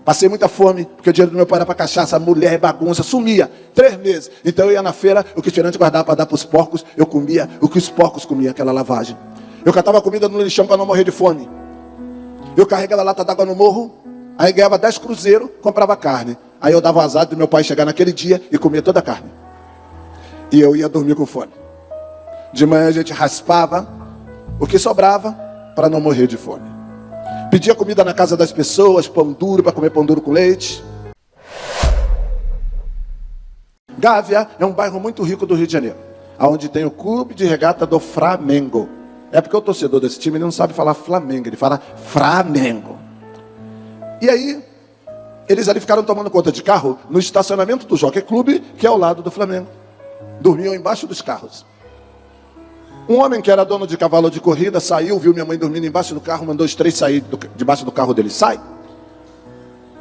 Passei muita fome, porque o dinheiro do meu pai era para cachaça, mulher, bagunça, sumia. 3 meses. Então eu ia na feira, o que o gerente guardava para dar para os porcos, eu comia o que os porcos comiam, aquela lavagem. Eu catava comida no lixão para não morrer de fome. Eu carregava lata d'água no morro, aí ganhava 10 cruzeiros, comprava carne. Aí eu dava o azar do meu pai chegar naquele dia e comia toda a carne. E eu ia dormir com fome. De manhã a gente raspava o que sobrava para não morrer de fome. Pedia comida na casa das pessoas, pão duro, para comer pão duro com leite. Gávea é um bairro muito rico do Rio de Janeiro, onde tem o clube de regata do Flamengo. É porque o torcedor desse time ele não sabe falar Flamengo, ele fala Flamengo. E aí, eles ali ficaram tomando conta de carro no estacionamento do Jockey Clube, que é ao lado do Flamengo. Dormiam embaixo dos carros. Um homem que era dono de cavalo de corrida saiu, viu minha mãe dormindo embaixo do carro, mandou os 3 sair debaixo do carro dele. Sai!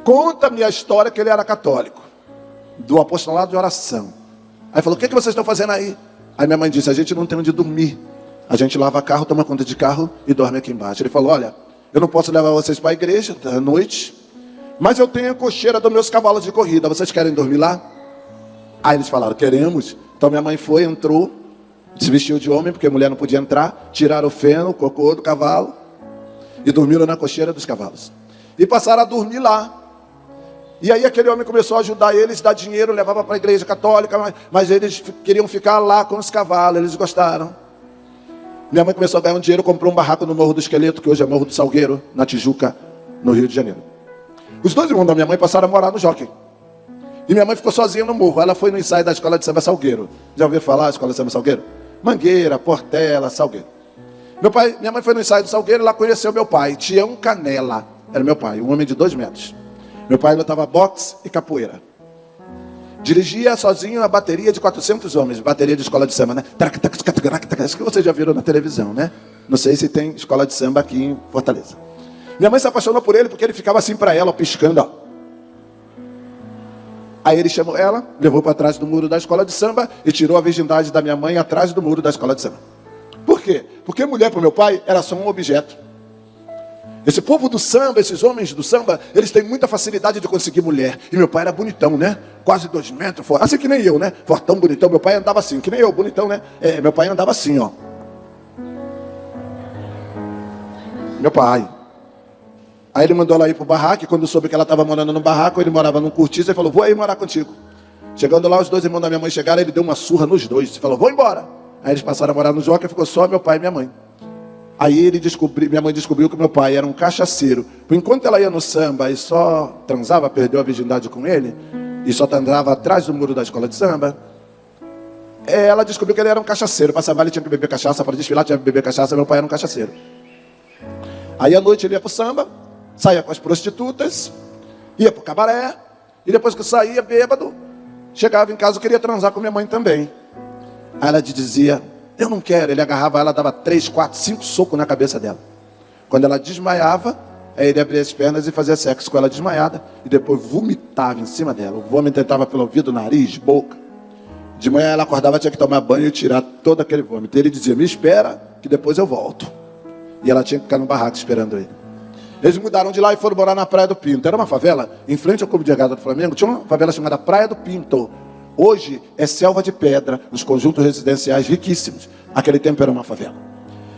Conta-me a história que ele era católico, do apostolado de oração. Aí falou, o que vocês estão fazendo aí? Aí minha mãe disse, a gente não tem onde dormir. A gente lava carro, toma conta de carro e dorme aqui embaixo. Ele falou, olha, eu não posso levar vocês para a igreja à noite, mas eu tenho a cocheira dos meus cavalos de corrida, vocês querem dormir lá? Aí eles falaram, queremos. Então minha mãe foi, entrou, se vestiu de homem, porque a mulher não podia entrar, tiraram o feno, o cocô do cavalo e dormiram na cocheira dos cavalos. E passaram a dormir lá. E aí aquele homem começou a ajudar eles, dar dinheiro, levava para a igreja católica, mas eles queriam ficar lá com os cavalos, eles gostaram. Minha mãe começou a ganhar um dinheiro, comprou um barraco no Morro do Esqueleto, que hoje é Morro do Salgueiro, na Tijuca, no Rio de Janeiro. Os 2 irmãos da minha mãe passaram a morar no Jockey. E minha mãe ficou sozinha no morro. Ela foi no ensaio da Escola de Samba Salgueiro. Já ouviu falar da Escola de Samba Salgueiro? Mangueira, Portela, Salgueiro. Minha mãe foi no ensaio do Salgueiro e lá conheceu meu pai, Tião Canela. Era meu pai, um homem de 2 metros. Meu pai lutava boxe e capoeira. Dirigia sozinho a bateria de 400 homens, bateria de escola de samba, né? Acho que vocês já viram na televisão, né? Não sei se tem escola de samba aqui em Fortaleza. Minha mãe se apaixonou por ele porque ele ficava assim para ela, piscando, ó. Aí ele chamou ela, levou para trás do muro da escola de samba e tirou a virgindade da minha mãe atrás do muro da escola de samba. Por quê? Porque mulher para o meu pai era só um objeto. Esse povo do samba, esses homens do samba, eles têm muita facilidade de conseguir mulher. E meu pai era bonitão, né? Quase 2 metros, assim que nem eu, né? Fortão, bonitão. Meu pai andava assim, que nem eu, bonitão, né? Meu pai andava assim, ó. Meu pai. Aí ele mandou ela ir pro barraco, e quando soube que ela estava morando no barraco, ele morava num cortiço, ele falou, vou aí morar contigo. Chegando lá, os 2 irmãos da minha mãe chegaram, ele deu uma surra nos 2, ele falou, vou embora. Aí eles passaram a morar no Jockey, ficou só meu pai e minha mãe. Aí minha mãe descobriu que meu pai era um cachaceiro. Enquanto ela ia no samba e só transava, perdeu a virgindade com ele, e só andava atrás do muro da escola de samba, ela descobriu que ele era um cachaceiro. Para samba ele tinha que beber cachaça, para desfilar tinha que beber cachaça, meu pai era um cachaceiro. Aí à noite ele ia pro samba, saía com as prostitutas, ia pro cabaré, e depois que saía bêbado, chegava em casa e queria transar com minha mãe também. Aí ela dizia, eu não quero. Ele agarrava ela, dava 3, 4, 5 socos na cabeça dela. Quando ela desmaiava, aí ele abria as pernas e fazia sexo com ela desmaiada, e depois vomitava em cima dela. O vômito entrava pelo ouvido, nariz, boca. De manhã ela acordava, tinha que tomar banho e tirar todo aquele vômito. Ele dizia, me espera, que depois eu volto. E ela tinha que ficar no barraco esperando ele. Eles mudaram de lá e foram morar na Praia do Pinto. Era uma favela, em frente ao Clube de Regata do Flamengo, tinha uma favela chamada Praia do Pinto. Hoje é selva de pedra, nos conjuntos residenciais riquíssimos. Aquele tempo era uma favela.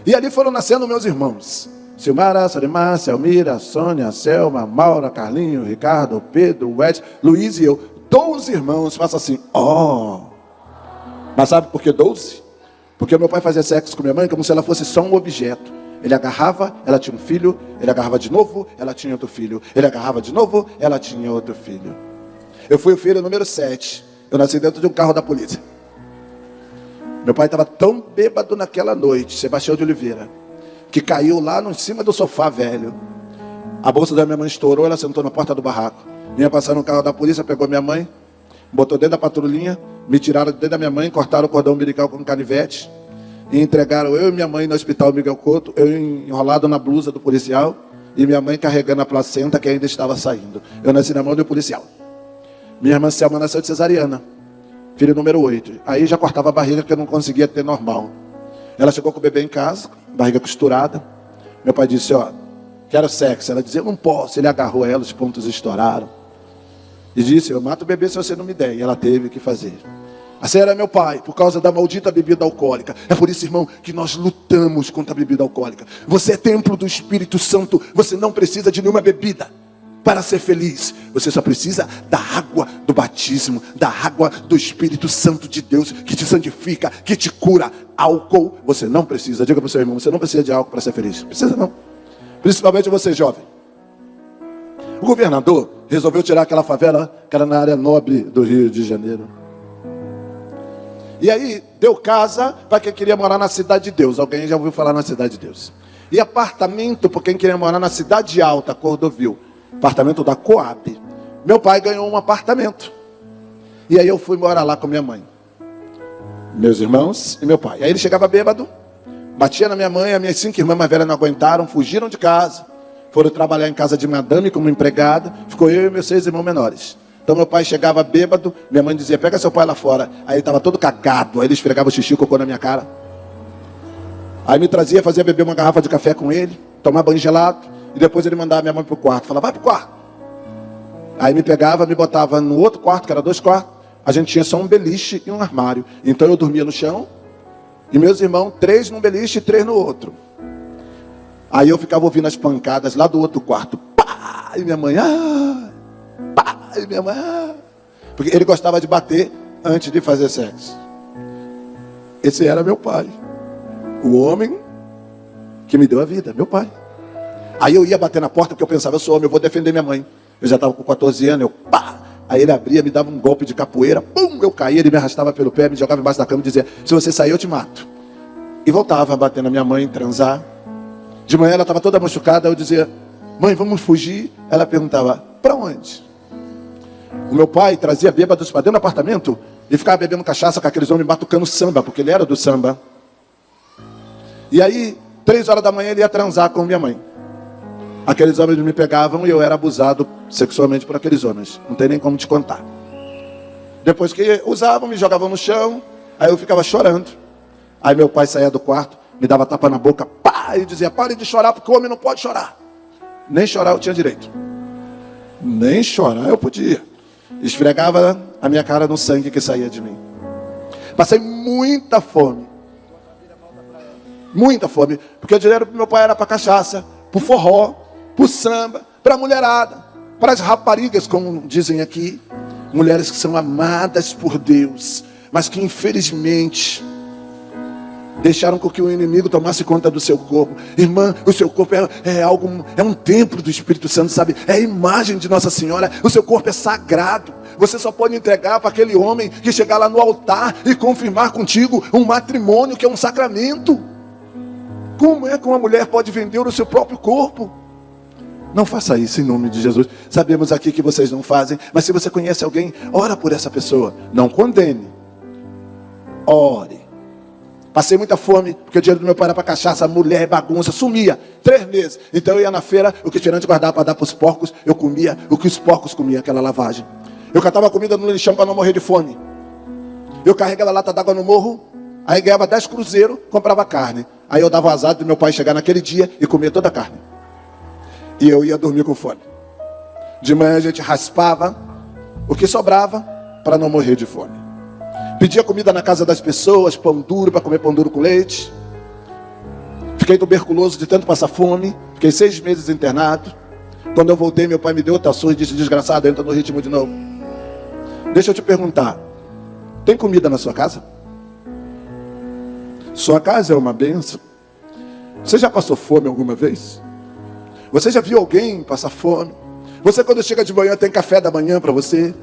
E ali foram nascendo meus irmãos. Silmara, Sorimar, Selmira, Sônia, Selma, Maura, Carlinho, Ricardo, Pedro, Edson, Luiz e eu. 12 irmãos, faça assim, ó. Mas sabe por que 12? Porque meu pai fazia sexo com minha mãe como se ela fosse só um objeto. Ele agarrava, ela tinha um filho, ele agarrava de novo, ela tinha outro filho. Ele agarrava de novo, ela tinha outro filho. Eu fui o filho número 7. Eu nasci dentro de um carro da polícia. Meu pai estava tão bêbado naquela noite, Sebastião de Oliveira, que caiu lá em cima do sofá velho. A bolsa da minha mãe estourou, ela sentou na porta do barraco. Vinha passar no carro da polícia, pegou minha mãe, botou dentro da patrulhinha, me tiraram de dentro da minha mãe, cortaram o cordão umbilical com canivete e entregaram eu e minha mãe no hospital Miguel Couto, eu enrolado na blusa do policial e minha mãe carregando a placenta que ainda estava saindo. Eu nasci na mão do policial. Minha irmã Selma nasceu de cesariana, filho número 8. Aí já cortava a barriga que eu não conseguia ter normal. Ela chegou com o bebê em casa, barriga costurada. Meu pai disse, ó, quero sexo. Ela dizia, eu não posso. Ele agarrou ela, os pontos estouraram. E disse, eu mato o bebê se você não me der. E ela teve que fazer. Assim era meu pai, por causa da maldita bebida alcoólica. É por isso, irmão, que nós lutamos contra a bebida alcoólica. Você é templo do Espírito Santo. Você não precisa de nenhuma bebida para ser feliz. Você só precisa da água do batismo, da água do Espírito Santo de Deus, que te santifica, que te cura. Álcool, você não precisa. Diga para o seu irmão, você não precisa de álcool para ser feliz. Precisa não. Principalmente você, jovem. O governador resolveu tirar aquela favela que era na área nobre do Rio de Janeiro. E aí, deu casa para quem queria morar na Cidade de Deus. Alguém já ouviu falar na Cidade de Deus? E apartamento para quem queria morar na Cidade Alta, Cordovil. Apartamento da Coab. Meu pai ganhou um apartamento. E aí eu fui morar lá com minha mãe, meus irmãos e meu pai. Aí ele chegava bêbado, batia na minha mãe, as minhas 5 irmãs mais velhas não aguentaram, fugiram de casa, foram trabalhar em casa de madame como empregada. Ficou eu e meus 6 irmãos menores. Então meu pai chegava bêbado, minha mãe dizia, pega seu pai lá fora. Aí ele estava todo cagado, aí ele esfregava o xixi e cocô na minha cara. Aí me trazia, fazia beber uma garrafa de café com ele, tomar banho gelado, e depois ele mandava minha mãe pro quarto, falava, vai pro quarto. Aí me pegava, me botava no outro quarto, que era 2 quartos, a gente tinha só um beliche e um armário. Então eu dormia no chão, e meus irmãos, 3 num beliche e 3 no outro. Aí eu ficava ouvindo as pancadas lá do outro quarto, pá, e minha mãe, e minha mãe, porque ele gostava de bater antes de fazer sexo. Esse era meu pai, o homem que me deu a vida, meu pai. Aí eu ia bater na porta porque eu pensava, eu sou homem, eu vou defender minha mãe. Eu já estava com 14 anos, eu pá. Aí ele abria, me dava um golpe de capoeira, pum, eu caía, ele me arrastava pelo pé, me jogava embaixo da cama e dizia, se você sair eu te mato. E voltava a bater na minha mãe, transar. De manhã ela estava toda machucada, eu dizia, mãe, vamos fugir? Ela perguntava, para onde? O meu pai trazia bêbados para dentro do apartamento e ficava bebendo cachaça com aqueles homens batucando samba, porque ele era do samba. E aí, 3 horas da manhã ele ia transar com minha mãe. Aqueles homens me pegavam e eu era abusado sexualmente por aqueles homens. Não tem nem como te contar. Depois que usavam, me jogavam no chão, aí eu ficava chorando. Aí meu pai saía do quarto, me dava tapa na boca, pá, e dizia, pare de chorar, porque o homem não pode chorar. Nem chorar eu tinha direito. Nem chorar eu podia. Esfregava a minha cara no sangue que saía de mim. Passei muita fome. Muita fome. Porque o dinheiro do meu pai era para cachaça, para forró, para samba, para a mulherada, para as raparigas, como dizem aqui. Mulheres que são amadas por Deus, mas que infelizmente deixaram com que o inimigo tomasse conta do seu corpo. Irmã, o seu corpo é um templo do Espírito Santo, sabe? É a imagem de Nossa Senhora. O seu corpo é sagrado. Você só pode entregar para aquele homem que chegar lá no altar e confirmar contigo um matrimônio que é um sacramento. Como é que uma mulher pode vender o seu próprio corpo? Não faça isso em nome de Jesus. Sabemos aqui que vocês não fazem, mas se você conhece alguém, ora por essa pessoa. Não condene. Ore. Passei muita fome, porque o dinheiro do meu pai era para cachaça, mulher, bagunça, sumia. 3 meses. Então eu ia na feira, o que o feirante guardava para dar para os porcos, eu comia o que os porcos comiam, aquela lavagem. Eu catava comida no lixão para não morrer de fome. Eu carregava lata d'água no morro, aí ganhava 10 cruzeiros, comprava carne. Aí eu dava azar do meu pai chegar naquele dia e comia toda a carne. E eu ia dormir com fome. De manhã a gente raspava o que sobrava para não morrer de fome. Pedia comida na casa das pessoas, pão duro, para comer pão duro com leite. Fiquei tuberculoso de tanto passar fome. Fiquei 6 meses internado. Quando eu voltei, meu pai me deu outra surra e disse, desgraçado, entra no ritmo de novo. Deixa eu te perguntar, tem comida na sua casa? Sua casa é uma bênção. Você já passou fome alguma vez? Você já viu alguém passar fome? Você quando chega de manhã tem café da manhã para você?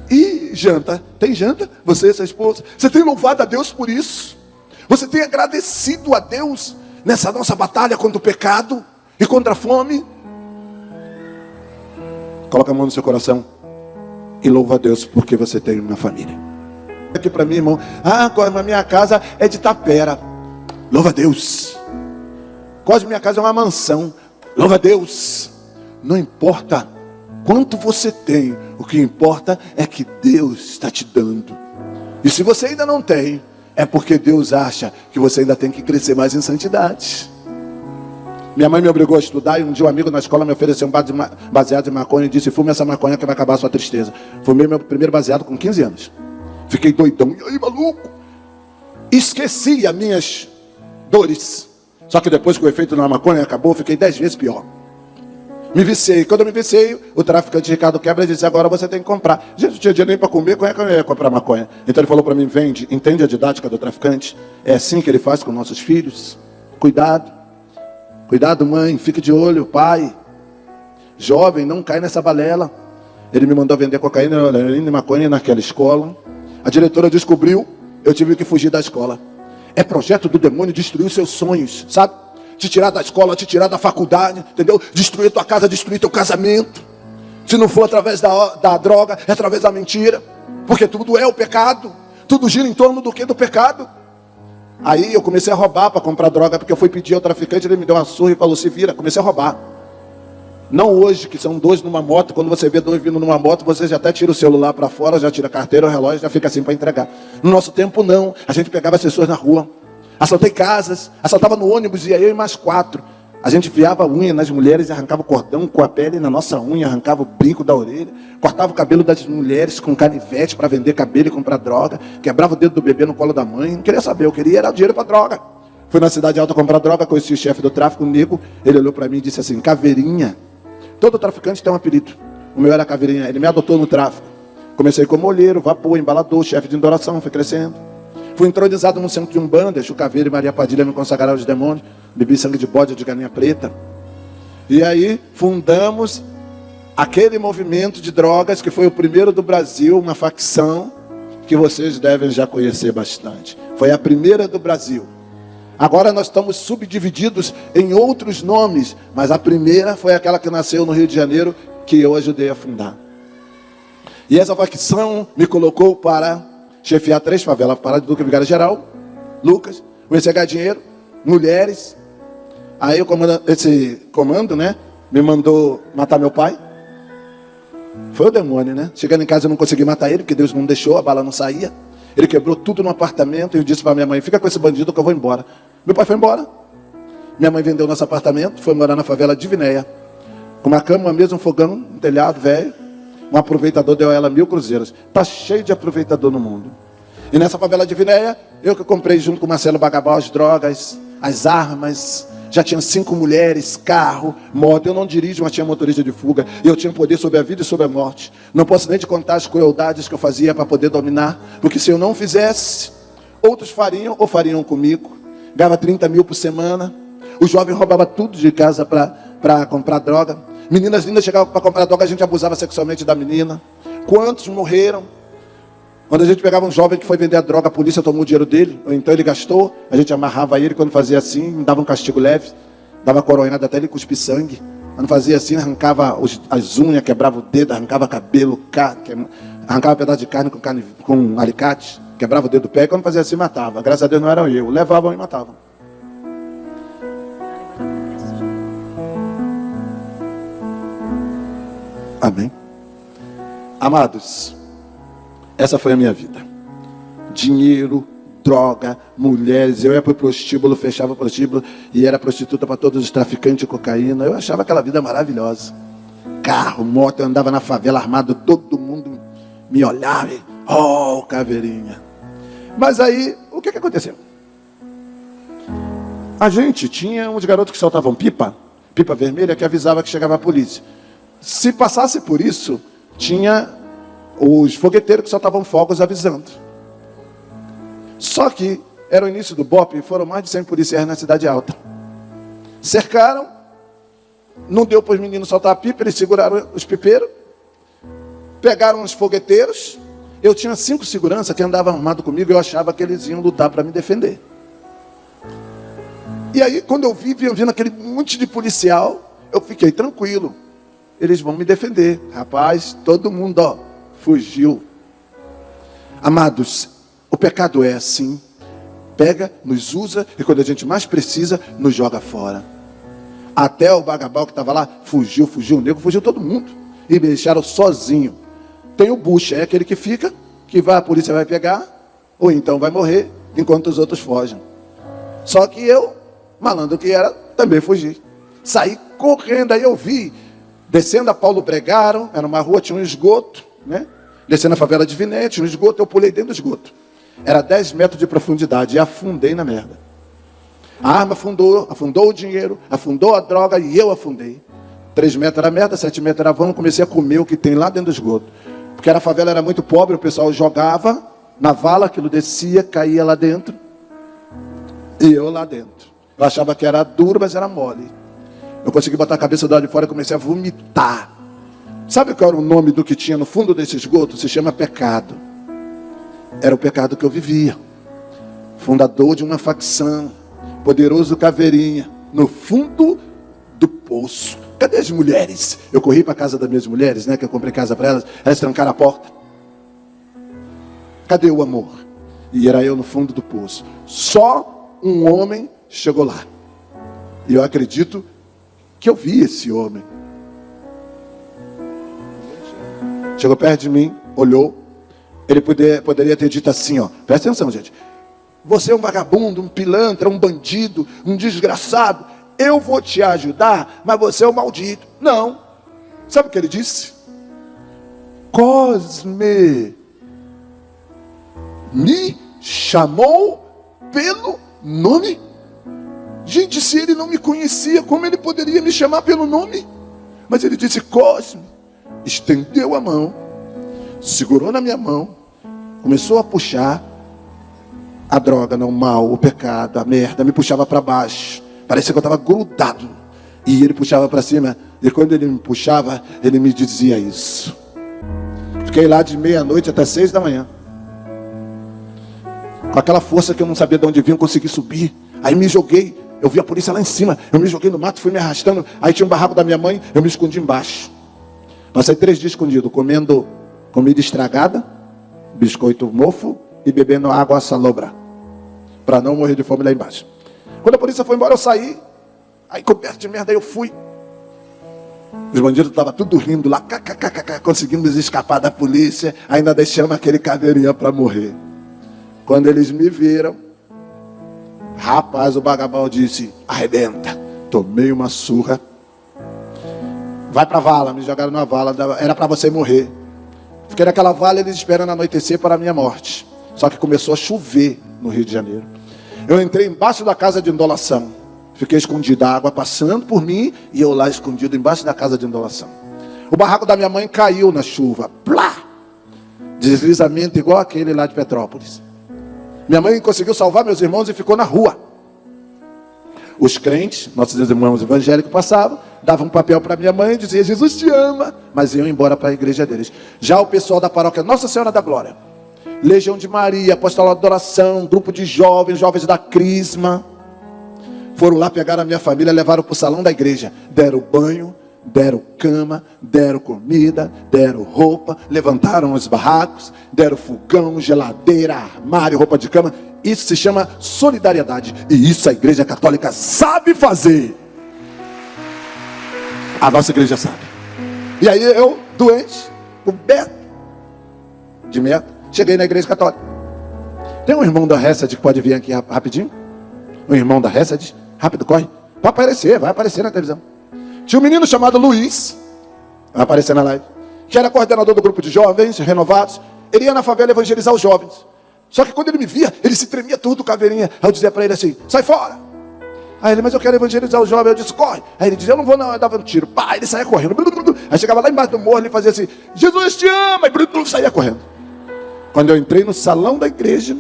E janta? Tem janta? Você e sua esposa? Você tem louvado a Deus por isso? Você tem agradecido a Deus nessa nossa batalha contra o pecado e contra a fome? Coloca a mão no seu coração e louva a Deus porque você tem uma família. Aqui para mim, irmão, a minha casa é de tapera. Louva a Deus. Quase minha casa é uma mansão. Louva a Deus. Não importa quanto você tem, o que importa é que Deus está te dando. E se você ainda não tem, é porque Deus acha que você ainda tem que crescer mais em santidade. Minha mãe me obrigou a estudar e um dia um amigo na escola me ofereceu um baseado de maconha e disse: fume essa maconha que vai acabar a sua tristeza. Fumei meu primeiro baseado com 15 anos. Fiquei doidão. E aí, maluco? Esqueci as minhas dores. Só que depois que o efeito na maconha acabou, fiquei 10 vezes pior. Me viciei. Quando eu me viciei, o traficante Ricardo Quebra disse: agora você tem que comprar. Gente, não tinha dinheiro nem para comer, como é que eu ia comprar maconha? Então ele falou para mim: vende, entende a didática do traficante? É assim que ele faz com nossos filhos. Cuidado. Cuidado, mãe, fique de olho, pai. Jovem, não cai nessa balela. Ele me mandou vender cocaína e maconha naquela escola. A diretora descobriu, eu tive que fugir da escola. É projeto do demônio destruir os seus sonhos, sabe? Te tirar da escola, te tirar da faculdade, entendeu? Destruir tua casa, destruir teu casamento. Se não for através da droga, é através da mentira. Porque tudo é o pecado. Tudo gira em torno do que? Do pecado. Aí eu comecei a roubar para comprar droga, porque eu fui pedir ao traficante, ele me deu uma surra e falou: se vira. Comecei a roubar. Não hoje, que são dois numa moto. Quando você vê dois vindo numa moto, você já até tira o celular para fora, já tira a carteira, o relógio, já fica assim para entregar. No nosso tempo não, a gente pegava as pessoas na rua. Assaltei casas, assaltava no ônibus, ia eu e mais 4. A gente enfiava a unha nas mulheres, arrancava o cordão com a pele na nossa unha, arrancava o brinco da orelha, cortava o cabelo das mulheres com canivete para vender cabelo e comprar droga, quebrava o dedo do bebê no colo da mãe. Não queria saber, eu queria era dinheiro para droga. Fui na Cidade Alta comprar droga, conheci o chefe do tráfico, o nego. Ele olhou para mim e disse assim: Caveirinha. Todo traficante tem um apelido. O meu era Caveirinha, ele me adotou no tráfico. Comecei como olheiro, vapor, embalador, chefe de adoração, fui crescendo. Fui entronizado no centro de Umbanda, Chucaveiro e Maria Padilha me consagraram aos demônios. Bebi sangue de bode de galinha preta. E aí fundamos aquele movimento de drogas que foi o primeiro do Brasil, uma facção que vocês devem já conhecer bastante. Foi a primeira do Brasil. Agora nós estamos subdivididos em outros nomes, mas a primeira foi aquela que nasceu no Rio de Janeiro, que eu ajudei a fundar. E essa facção me colocou para chefiar 3 favelas: Parada de Duque, Vigário Geral, Lucas, comecei a ganhar dinheiro, mulheres. Aí esse comando, né, me mandou matar meu pai. Foi o demônio, né? Chegando em casa eu não consegui matar ele, porque Deus não deixou, a bala não saía. Ele quebrou tudo no apartamento e eu disse para minha mãe: fica com esse bandido que eu vou embora. Meu pai foi embora. Minha mãe vendeu nosso apartamento, foi morar na favela de Vinéia. Com uma cama, uma mesa, um fogão, um telhado velho. Um aproveitador deu a ela 1000 cruzeiros. Tá cheio de aproveitador no mundo. E nessa favela de Vinéia, eu que comprei junto com o Marcelo Bagabal as drogas, as armas. Já tinha 5 mulheres, carro, moto. Eu não dirijo, mas tinha motorista de fuga. E eu tinha poder sobre a vida e sobre a morte. Não posso nem te contar as crueldades que eu fazia para poder dominar. Porque se eu não fizesse, outros fariam ou fariam comigo. Ganhava 30 mil por semana. O jovem roubava tudo de casa para comprar droga. Meninas lindas chegavam para comprar droga, a gente abusava sexualmente da menina. Quantos morreram? Quando a gente pegava um jovem que foi vender a droga, a polícia tomou o dinheiro dele, ou então ele gastou, a gente amarrava ele, quando fazia assim, dava um castigo leve, dava coronhada até ele cuspir sangue. Quando fazia assim, arrancava as unhas, quebrava o dedo, arrancava cabelo, arrancava um pedaço de carne com um alicate, quebrava o dedo do pé, e quando fazia assim, matava. Graças a Deus não era eu, levavam e matavam. Amém. Amados, essa foi a minha vida. Dinheiro, droga, mulheres. Eu ia para o prostíbulo, fechava o prostíbulo e era prostituta para todos os traficantes de cocaína. Eu achava aquela vida maravilhosa. Carro, moto, eu andava na favela armado, todo mundo me olhava e, oh, Caveirinha. Mas aí, o que aconteceu? A gente tinha uns garotos que soltavam pipa vermelha, que avisava que chegava a polícia. Se passasse por isso, tinha os fogueteiros que soltavam fogos avisando. Só que era o início do BOPE e foram mais de 100 policiais na Cidade Alta. Cercaram, não deu para os meninos soltar a pipa, eles seguraram os pipeiros, pegaram os fogueteiros. Eu tinha 5 seguranças que andavam armados comigo, eu achava que eles iam lutar para me defender. E aí, quando eu vinha vindo aquele monte de policial, eu fiquei tranquilo. Eles vão me defender. Rapaz, todo mundo, ó, fugiu. Amados, o pecado é assim. Pega, nos usa e quando a gente mais precisa, nos joga fora. Até o Bagabal que estava lá, fugiu, o nego fugiu todo mundo. E me deixaram sozinho. Tem o bucha, é aquele que fica, que a polícia vai pegar, ou então vai morrer, enquanto os outros fogem. Só que eu, malandro que era, também fugi. Saí correndo, aí eu vi, descendo a Paulo Bregaro, era uma rua, tinha um esgoto, né? Descendo a favela de Vinete, tinha um esgoto, eu pulei dentro do esgoto. Era 10 metros de profundidade e afundei na merda. A arma afundou o dinheiro, afundou a droga e eu afundei. 3 metros era merda, 7 metros era vão, comecei a comer o que tem lá dentro do esgoto. Porque a favela era muito pobre, o pessoal jogava na vala, aquilo descia, caía lá dentro. E eu lá dentro. Eu achava que era duro, mas era mole. Eu consegui botar a cabeça do lado de fora e comecei a vomitar. Sabe qual era o nome do que tinha no fundo desse esgoto? Se chama pecado. Era o pecado que eu vivia. Fundador de uma facção. Poderoso Caveirinha. No fundo do poço. Cadê as mulheres? Eu corri para a casa das minhas mulheres, né? Que eu comprei casa para elas. Elas trancaram a porta. Cadê o amor? E era eu no fundo do poço. Só um homem chegou lá. E eu acredito que eu vi esse homem. Chegou perto de mim, olhou. Ele poderia ter dito assim, ó. Presta atenção, gente. Você é um vagabundo, um pilantra, um bandido, um desgraçado. Eu vou te ajudar, mas você é um maldito. Não. Sabe o que ele disse? Cosme me chamou pelo nome? Gente, se ele não me conhecia, como ele poderia me chamar pelo nome? Mas ele disse Cosme. Estendeu a mão, segurou na minha mão, começou a puxar a droga, não, o mal, o pecado, a merda, me puxava para baixo. Parecia que eu estava grudado. E ele puxava para cima. E quando ele me puxava, ele me dizia isso. Fiquei lá de meia-noite até 6 da manhã. Com aquela força que eu não sabia de onde vinha, eu consegui subir. Aí me joguei. Eu vi a polícia lá em cima. Eu me joguei no mato, fui me arrastando. Aí tinha um barraco da minha mãe, eu me escondi embaixo. Passei 3 dias escondido, comendo comida estragada, biscoito mofo e bebendo água salobra. Para não morrer de fome lá embaixo. Quando a polícia foi embora, eu saí. Aí coberto de merda, eu fui. Os bandidos estavam tudo rindo lá. Conseguimos escapar da polícia. Ainda deixamos aquele Caveirinha para morrer. Quando eles me viram, rapaz, o vagabundo disse, arrebenta. Tomei uma surra. Vai pra vala, me jogaram na vala. Era para você morrer. Fiquei naquela vala, eles esperando anoitecer para a minha morte. Só que começou a chover no Rio de Janeiro. Eu entrei embaixo da casa de indolação. Fiquei escondido, a água passando por mim e eu lá escondido embaixo da casa de indolação. O barraco da minha mãe caiu na chuva. Plá! Deslizamento igual aquele lá de Petrópolis. Minha mãe conseguiu salvar meus irmãos e ficou na rua. Os crentes, nossos irmãos evangélicos passavam, davam um papel para minha mãe e diziam, Jesus te ama, mas iam embora para a igreja deles. Já o pessoal da paróquia Nossa Senhora da Glória, Legião de Maria, Apostolado de Oração, grupo de jovens, jovens da Crisma, foram lá pegar a minha família, levaram para o salão da igreja, deram banho, deram cama, deram comida, deram roupa, levantaram os barracos, deram fogão, geladeira, armário, roupa de cama. Isso se chama solidariedade. E isso a igreja católica sabe fazer. A nossa igreja sabe. E aí eu, doente, coberto de merda, cheguei na igreja católica. Tem um irmão da Hesed que pode vir aqui rapidinho? Um irmão da Hesed? Rápido, corre. Vai aparecer na televisão. Tinha um menino chamado Luiz, vai aparecer na live, que era coordenador do grupo de jovens renovados. Ele ia na favela evangelizar os jovens. Só que quando ele me via, ele se tremia tudo, Caveirinha. Aí eu dizia para ele assim, sai fora. Aí ele, mas eu quero evangelizar os jovens. Eu disse, corre. Aí ele dizia, eu não vou não. Eu dava um tiro. Pá, ele saía correndo. Aí chegava lá embaixo do morro, ele fazia assim, Jesus te ama. E saía correndo. Quando eu entrei no salão da igreja,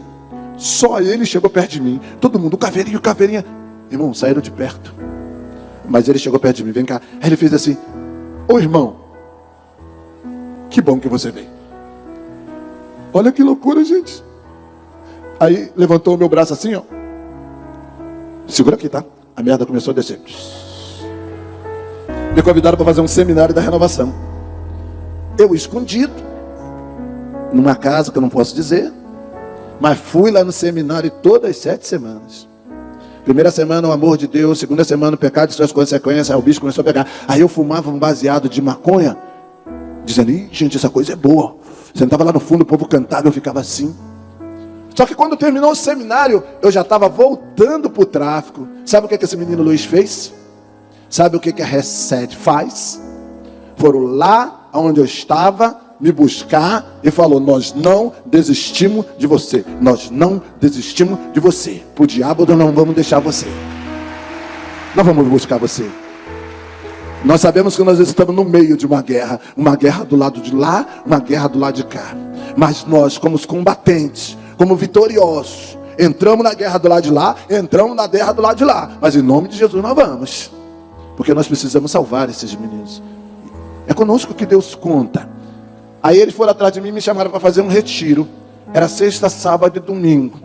só ele chegou perto de mim. Todo mundo, o Caveirinha. Irmão, saíram de perto. Mas ele chegou perto de mim, vem cá. Aí ele fez assim, ô irmão, que bom que você veio. Olha que loucura, gente. Aí levantou o meu braço assim, ó. Segura aqui, tá? A merda começou a descer. Me convidaram para fazer um seminário da renovação. Eu escondido, numa casa que eu não posso dizer, mas fui lá no seminário todas as 7 semanas. Primeira semana o amor de Deus, segunda semana o pecado e suas consequências. Aí o bicho começou a pegar. Aí eu fumava um baseado de maconha, dizendo, ih, gente, essa coisa é boa. Sentava lá no fundo, o povo cantava, eu ficava assim. Só que quando terminou o seminário, eu já estava voltando para o tráfico. Sabe o que esse menino Luiz fez? Sabe o que a Resed faz? Foram lá onde eu estava me buscar e falou: nós não desistimos de você. Nós não desistimos de você. Para o diabo nós não vamos deixar você. Nós vamos buscar você. Nós sabemos que nós estamos no meio de uma guerra do lado de lá, uma guerra do lado de cá. Mas nós, como os combatentes, como vitoriosos, entramos na guerra do lado de lá, entramos na guerra do lado de lá. Mas em nome de Jesus nós vamos. Porque nós precisamos salvar esses meninos. É conosco que Deus conta. Aí eles foram atrás de mim e me chamaram para fazer um retiro. Era sexta, sábado e domingo.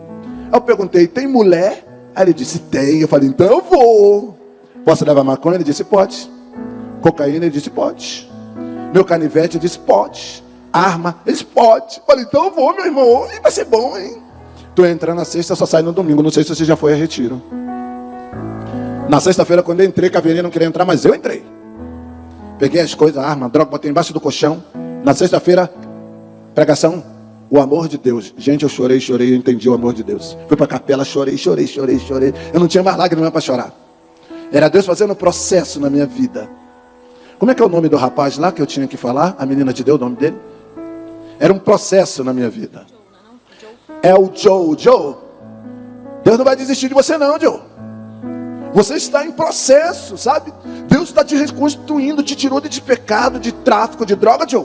Aí eu perguntei: tem mulher? Aí ele disse: tem. Eu falei: então eu vou. Posso levar maconha? Ele disse: pode. Cocaína? Ele disse: pode. Meu canivete? Ele disse: pode. Arma? Ele disse: pode. Eu falei: então eu vou, meu irmão. E vai ser bom, hein? Estou entrando na sexta, só sai no domingo. Não sei se você já foi a retiro. Na sexta-feira, quando eu entrei, Caveirinha não queria entrar, mas eu entrei. Peguei as coisas, a arma, a droga, botei embaixo do colchão. Na sexta-feira, pregação, o amor de Deus. Gente, eu chorei, eu entendi o amor de Deus. Fui para a capela, chorei. Eu não tinha mais lágrimas para chorar. Era Deus fazendo um processo na minha vida. Como é que é o nome do rapaz lá que eu tinha que falar? A menina te deu o nome dele? Era um processo na minha vida. É o Joe. Joe, Deus não vai desistir de você não, Joe. Você está em processo, sabe? Deus está te reconstruindo, te tirou de pecado, de tráfico, de droga, Joe,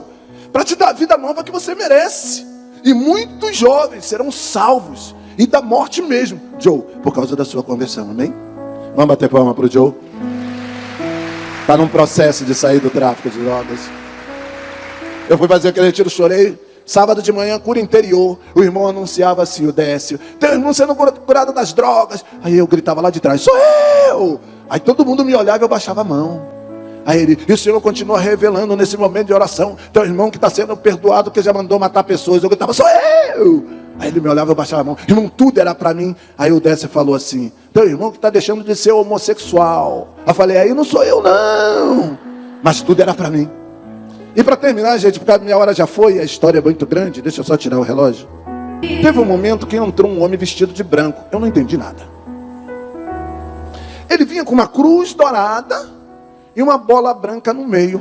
para te dar a vida nova que você merece. E muitos jovens serão salvos, e da morte mesmo, Joe, por causa da sua conversão, amém? Vamos bater palma para o Joe. Está num processo de sair do tráfico de drogas. Eu fui fazer aquele retiro, chorei. Sábado de manhã, cura interior. O irmão anunciava assim, o Décio: teu irmão sendo curado das drogas. Aí eu gritava lá de trás: sou eu! Aí todo mundo me olhava e eu baixava a mão. Aí ele: e o Senhor continua revelando nesse momento de oração, teu irmão que está sendo perdoado, que já mandou matar pessoas. Eu gritava: sou eu! Aí ele me olhava e eu baixava a mão. Irmão, tudo era para mim. Aí o Décio falou assim: teu irmão que está deixando de ser homossexual. Eu falei: aí não sou eu não. Mas tudo era para mim. E para terminar, gente, porque a minha hora já foi, a história é muito grande, deixa eu só tirar o relógio. Teve um momento que entrou um homem vestido de branco. Eu não entendi nada. Ele vinha com uma cruz dourada e uma bola branca no meio.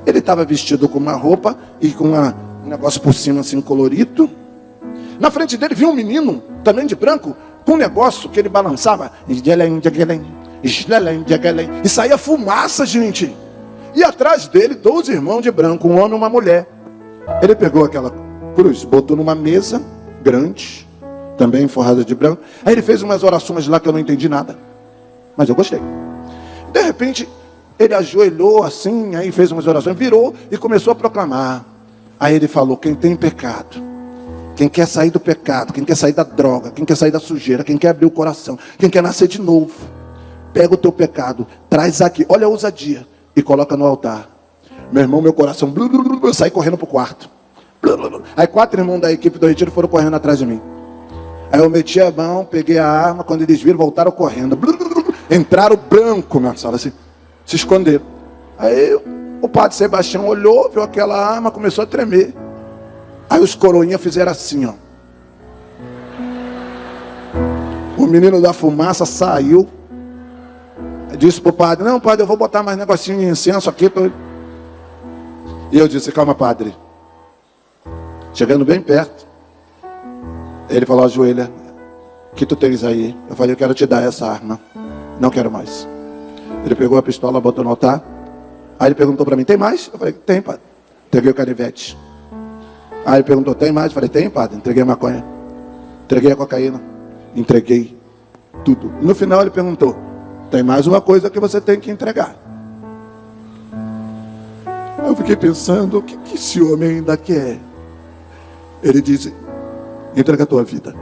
Ele estava vestido com uma roupa e com um negócio por cima assim colorido. Na frente dele vinha um menino, também de branco, com um negócio que ele balançava. E saía fumaça, gente. E atrás dele, 12 irmãos de branco, um homem e uma mulher. Ele pegou aquela cruz, botou numa mesa grande, também forrada de branco. Aí ele fez umas orações lá que eu não entendi nada, mas eu gostei. De repente, ele ajoelhou assim, aí fez umas orações, virou e começou a proclamar. Aí ele falou: quem tem pecado, quem quer sair do pecado, quem quer sair da droga, quem quer sair da sujeira, quem quer abrir o coração, quem quer nascer de novo, pega o teu pecado, traz aqui, olha a ousadia, e coloca no altar. Meu irmão, meu coração, eu saí correndo para o quarto. Aí 4 irmãos da equipe do retiro foram correndo atrás de mim. Aí eu meti a mão, peguei a arma. Quando eles viram, voltaram correndo. Entraram branco na sala, assim, se esconderam. Aí o padre Sebastião olhou, viu aquela arma, começou a tremer. Aí os coroinhas fizeram assim, ó. O menino da fumaça saiu. Disse pro padre: não, padre, eu vou botar mais negocinho de incenso aqui. E eu disse: calma, padre. Chegando bem perto, ele falou: ajoelha, o que tu tens aí? Eu falei: eu quero te dar essa arma, não quero mais. Ele pegou a pistola, botou no altar. Aí ele perguntou para mim: tem mais? Eu falei: tem, padre. Entreguei o canivete. Aí ele perguntou: tem mais? Eu falei: tem, padre. Entreguei a maconha, entreguei a cocaína, entreguei tudo. E no final ele perguntou: tem mais uma coisa que você tem que entregar. Eu fiquei pensando: o que esse homem ainda quer? Ele disse: entrega a tua vida.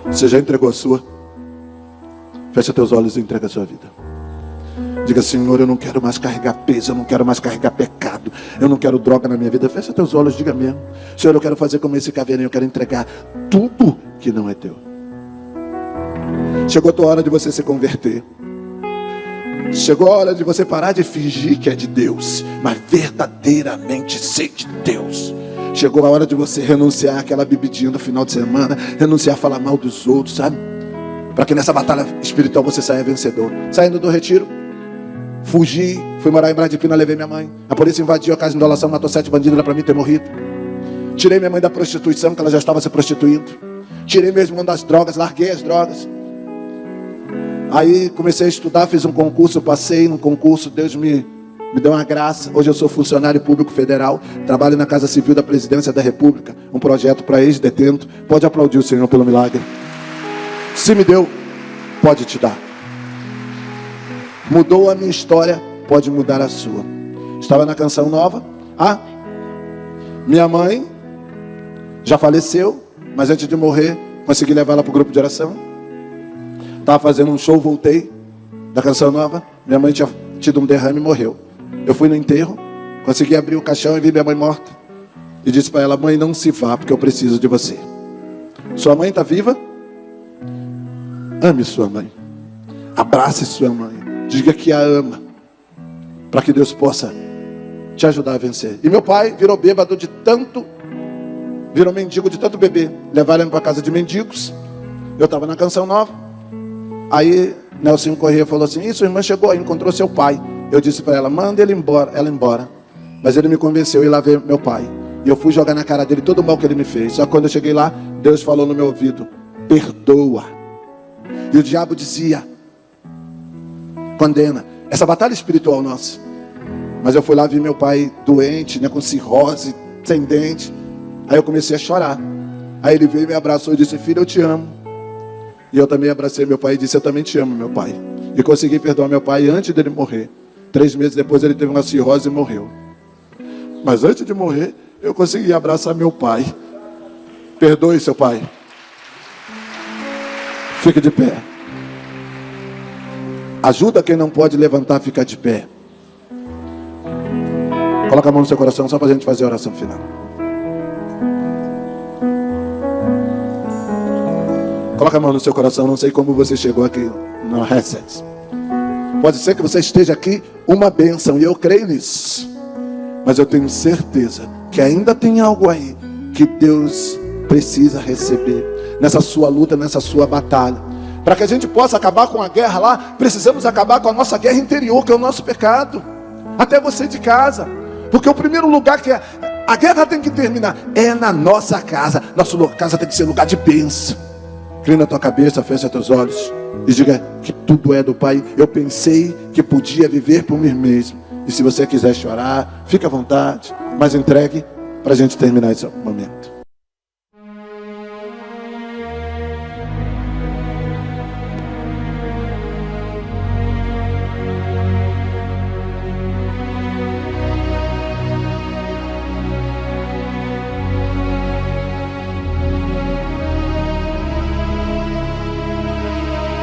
Você já entregou a sua? Fecha teus olhos e entrega a sua vida. Diga: Senhor, eu não quero mais carregar peso, eu não quero mais carregar pecado, eu não quero droga na minha vida. Fecha teus olhos, diga mesmo: Senhor, eu quero fazer como esse caveirinho, eu quero entregar tudo que não é teu. Chegou a tua hora de você se converter. Chegou a hora de você parar de fingir que é de Deus, mas verdadeiramente ser de Deus. Chegou a hora de você renunciar àquela bebidinha no final de semana, renunciar a falar mal dos outros, sabe? para que nessa batalha espiritual você saia vencedor. Saindo do retiro, fugi, fui morar em Bradipina, levei minha mãe. A polícia invadiu a casa de indolação, matou 7 bandidos, era para mim ter morrido. Tirei minha mãe da prostituição, que ela já estava se prostituindo. Tirei meu irmão das drogas, larguei as drogas. Aí comecei a estudar, fiz um concurso, passei num concurso, Deus me deu uma graça. Hoje eu sou funcionário público federal, trabalho na Casa Civil da Presidência da República, um projeto para ex-detento. Pode aplaudir o Senhor pelo milagre. Se me deu, pode te dar. Mudou a minha história, pode mudar a sua. Estava na Canção Nova. Minha mãe já faleceu, mas antes de morrer, consegui levar ela para o grupo de oração. Estava fazendo um show, voltei da Canção Nova. Minha mãe tinha tido um derrame e morreu. Eu fui no enterro, consegui abrir o caixão e vi minha mãe morta. E disse para ela: mãe, não se vá, porque eu preciso de você. Sua mãe está viva? Ame sua mãe. Abrace sua mãe. Diga que a ama, para que Deus possa te ajudar a vencer. E meu pai virou bêbado de tanto, virou mendigo de tanto beber. Levaram ele para casa de mendigos. Eu estava na Canção Nova. Aí Nelson Corrêa falou assim: sua irmã chegou, encontrou seu pai. Eu disse para ela: manda ela embora. Mas ele me convenceu a ir lá ver meu pai. E eu fui jogar na cara dele todo o mal que ele me fez. Só que quando eu cheguei lá, Deus falou no meu ouvido: perdoa. E o diabo dizia: condena. Essa batalha espiritual nossa. Mas eu fui lá ver meu pai doente, com cirrose, sem dente. Aí eu comecei a chorar. Aí ele veio e me abraçou e disse: filho, eu te amo. E eu também abracei meu pai e disse: eu também te amo, meu pai. E consegui perdoar meu pai antes dele morrer. 3 meses depois ele teve uma cirrose e morreu. Mas antes de morrer, eu consegui abraçar meu pai. Perdoe seu pai. Fique de pé. Ajuda quem não pode levantar a ficar de pé. Coloca a mão no seu coração só para a gente fazer a oração final. Coloca a mão no seu coração. Não sei como você chegou aqui no Reset. Pode ser que você esteja aqui uma bênção, e eu creio nisso. Mas eu tenho certeza que ainda tem algo aí que Deus precisa receber nessa sua luta, nessa sua batalha. Para que a gente possa acabar com a guerra lá, precisamos acabar com a nossa guerra interior, que é o nosso pecado. Até você de casa. Porque o primeiro lugar que a guerra tem que terminar é na nossa casa. Nossa casa tem que ser lugar de bênção. Inclina a tua cabeça, fecha teus olhos e diga que tudo é do Pai. Eu pensei que podia viver por mim mesmo. E se você quiser chorar, fique à vontade, mas entregue para a gente terminar esse momento.